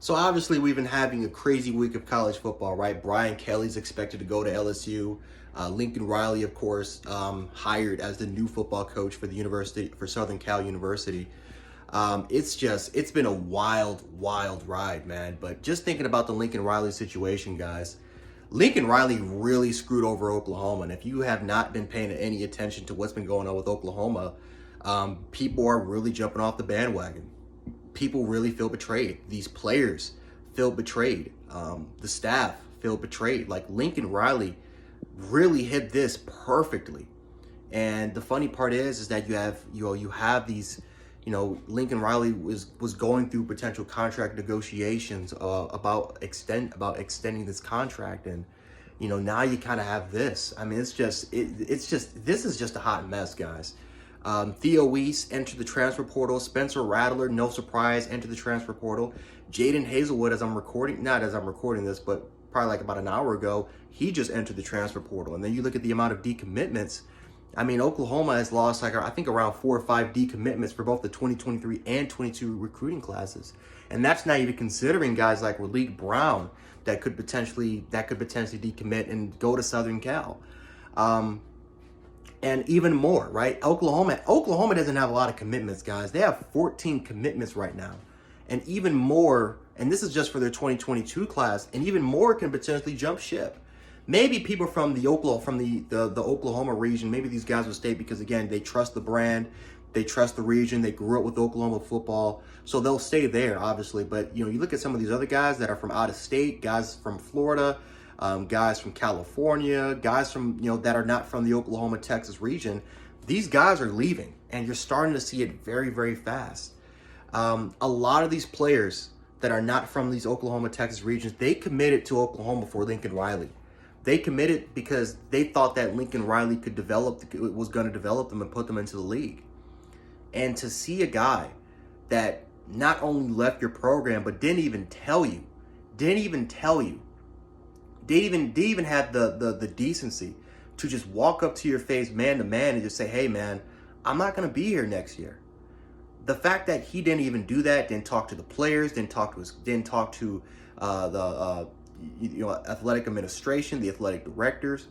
So obviously we've been having a crazy week of college football, right? Brian Kelly's expected to go to LSU. Lincoln Riley, of course, hired as the new football coach for the university, for Southern Cal University. It's been a wild ride, man. But just thinking about the Lincoln Riley situation, guys, Lincoln Riley really screwed over Oklahoma. And if you have not been paying any attention to what's been going on with Oklahoma, people are really jumping off the bandwagon. People really feel betrayed. These players feel betrayed. The staff feel betrayed. Like, Lincoln Riley really hit this perfectly. And the funny part is that you have these, Lincoln Riley was going through potential contract negotiations about extending this contract, and now you kind of have this. I mean, this is just a hot mess, guys. Theo Weiss entered the transfer portal. Spencer Rattler, no surprise, entered the transfer portal. Jadon Haselwood, not as I'm recording this, but probably like about an hour ago, he just entered the transfer portal. And then you look at the amount of decommitments. I mean, Oklahoma has lost I think around 4 or 5 decommitments for both the 2023 and 22 recruiting classes. And that's not even considering guys like Raleek Brown that could potentially decommit and go to Southern Cal. And even more, right? Oklahoma doesn't have a lot of commitments, guys. They have 14 commitments right now. And even more, and this is just for their 2022 class, and even more can potentially jump ship. Maybe people from the Oklahoma region, maybe these guys will stay because, again, they trust the brand, they trust the region, they grew up with Oklahoma football, so they'll stay there, obviously. But, you look at some of these other guys that are from out of state, guys from Florida, guys from California, guys from, that are not from the Oklahoma, Texas region. These guys are leaving, and you're starting to see it very, very fast. A lot of these players that are not from these Oklahoma, Texas regions, they committed to Oklahoma for Lincoln Riley. They committed because they thought that Lincoln Riley was going to develop them and put them into the league. And to see a guy that not only left your program, but didn't even have the decency to just walk up to your face man to man and just say, hey man, I'm not going to be here next year. The fact that he didn't even do that, didn't talk to the players, didn't talk to the athletic administration, the athletic directors.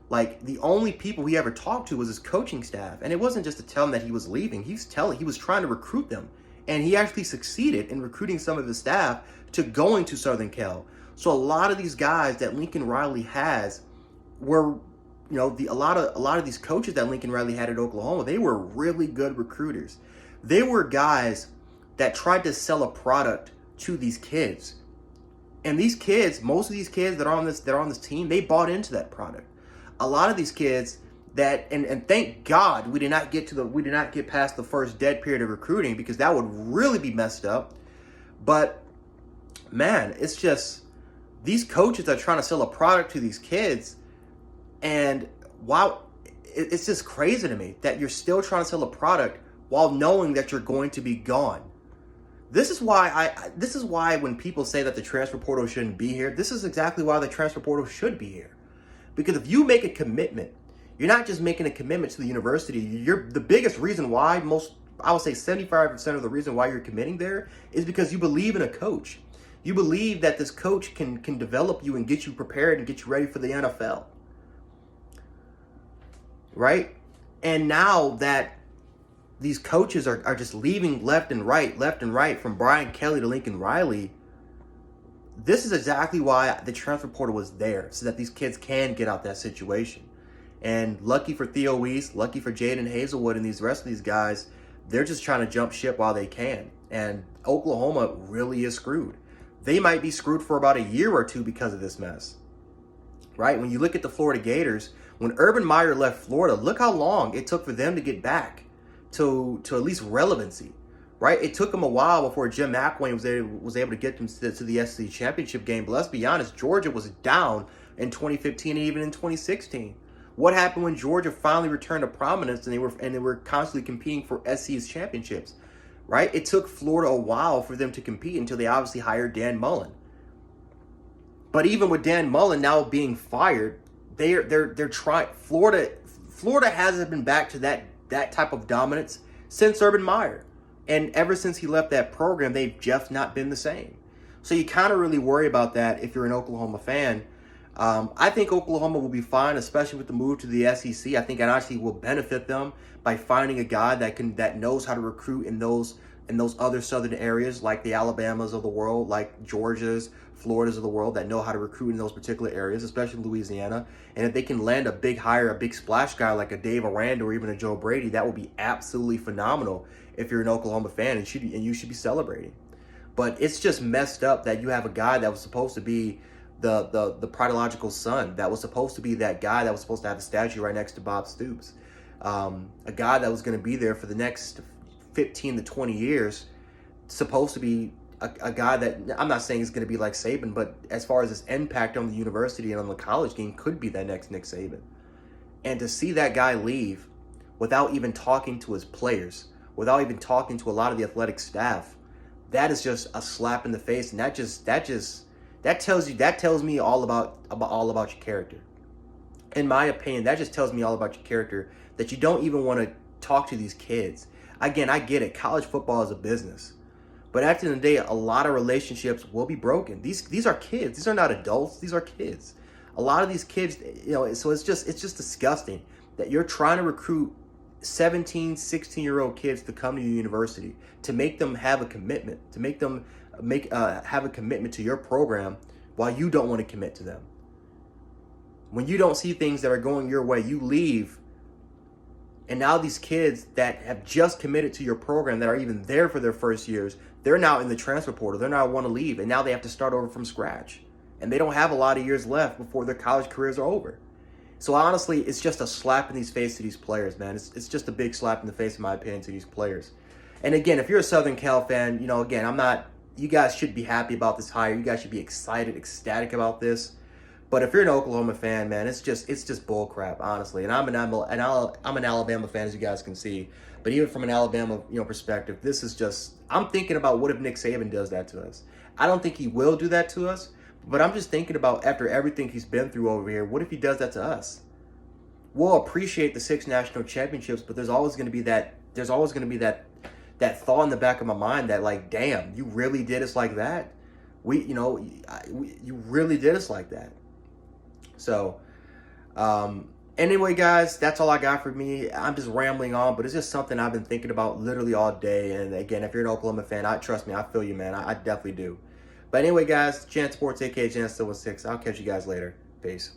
Like, the only people he ever talked to was his coaching staff. And it wasn't just to tell them that he was leaving. He was trying to recruit them. And he actually succeeded in recruiting some of his staff to going to Southern Cal. So a lot of these guys that Lincoln Riley has were, a lot of these coaches that Lincoln Riley had at Oklahoma, they were really good recruiters. They were guys that tried to sell a product to these kids. And these kids, most of these kids that are on this team, they bought into that product. A lot of these kids that, and thank God we did not get past the first dead period of recruiting, because that would really be messed up. But man, it's just, these coaches are trying to sell a product to these kids, and wow, it's just crazy to me that you're still trying to sell a product while knowing that you're going to be gone. This is why when people say that the transfer portal shouldn't be here, this is exactly why the transfer portal should be here. Because if you make a commitment, you're not just making a commitment to the university. You're the biggest reason why, I would say 75% of the reason why you're committing there is because you believe in a coach. You believe that this coach can develop you and get you prepared and get you ready for the NFL. Right? And now that these coaches are just leaving left and right, from Brian Kelly to Lincoln Riley, this is exactly why the transfer portal was there, so that these kids can get out that situation. And lucky for Theo Weiss, lucky for Jadon Haselwood and these rest of these guys, they're just trying to jump ship while they can. And Oklahoma really is screwed. They might be screwed for about a year or two because of this mess. Right? When you look at the Florida Gators, when Urban Meyer left Florida, look how long it took for them to get back to at least relevancy, right? It took them a while before Jim McElwain was able to get them to the SEC championship game. But let's be honest, Georgia was down in 2015 and even in 2016. What happened when Georgia finally returned to prominence and they were constantly competing for SEC's championships, right? It took Florida a while for them to compete until they obviously hired Dan Mullen. But even with Dan Mullen now being fired, they're trying. Florida hasn't been back to that type of dominance since Urban Meyer. And ever since he left that program, they've just not been the same. So you kind of really worry about that if you're an Oklahoma fan. I think Oklahoma will be fine, especially with the move to the SEC. I think it actually will benefit them by finding a guy that knows how to recruit in those other southern areas, like the Alabamas of the world, like Georgias, Floridas of the world, that know how to recruit in those particular areas, especially Louisiana. And if they can land a big hire, a big splash guy like a Dave Aranda or even a Joe Brady, that would be absolutely phenomenal if you're an Oklahoma fan, and you should be celebrating. But it's just messed up that you have a guy that was supposed to be the prodigal son, that was supposed to be that guy that was supposed to have a statue right next to Bob Stoops, a guy that was going to be there for the next 15 to 20 years, supposed to be a guy that, I'm not saying is going to be like Saban, but as far as his impact on the university and on the college game, could be that next Nick Saban. And to see that guy leave without even talking to his players, without even talking to a lot of the athletic staff, that is just a slap in the face, and that tells me all about your character. In my opinion, that just tells me all about your character, that you don't even want to talk to these kids. Again, I get it. College football is a business. But at the end of the day, a lot of relationships will be broken. These are kids. These are not adults. These are kids. A lot of these kids, so it's just disgusting that you're trying to recruit 17, 16-year-old kids to come to your university, to make them have a commitment, to make them have a commitment to your program while you don't want to commit to them. When you don't see things that are going your way, you leave. And now these kids that have just committed to your program, that are even there for their first years, they're now in the transfer portal. They're now want to leave, and now they have to start over from scratch. And they don't have a lot of years left before their college careers are over. So honestly, it's just a slap in the face to these players, man. It's just a big slap in the face, in my opinion, to these players. And again, if you're a Southern Cal fan, again, you guys should be happy about this hire. You guys should be excited, ecstatic about this. But if you're an Oklahoma fan, man, it's just bull crap, honestly. And I'm an Alabama fan, as you guys can see. But even from an Alabama, perspective, this is just, I'm thinking about, what if Nick Saban does that to us? I don't think he will do that to us, but I'm just thinking about, after everything he's been through over here, what if he does that to us? We'll appreciate the 6 national championships, but there's always going to be that thought in the back of my mind that, like, damn, you really did us like that? You really did us like that. So, anyway, guys, that's all I got for me. I'm just rambling on, but it's just something I've been thinking about literally all day. And again, if you're an Oklahoma fan, trust me, I feel you, man. I definitely do. But anyway, guys, Chance Sports, aka Chance 616. I'll catch you guys later. Peace.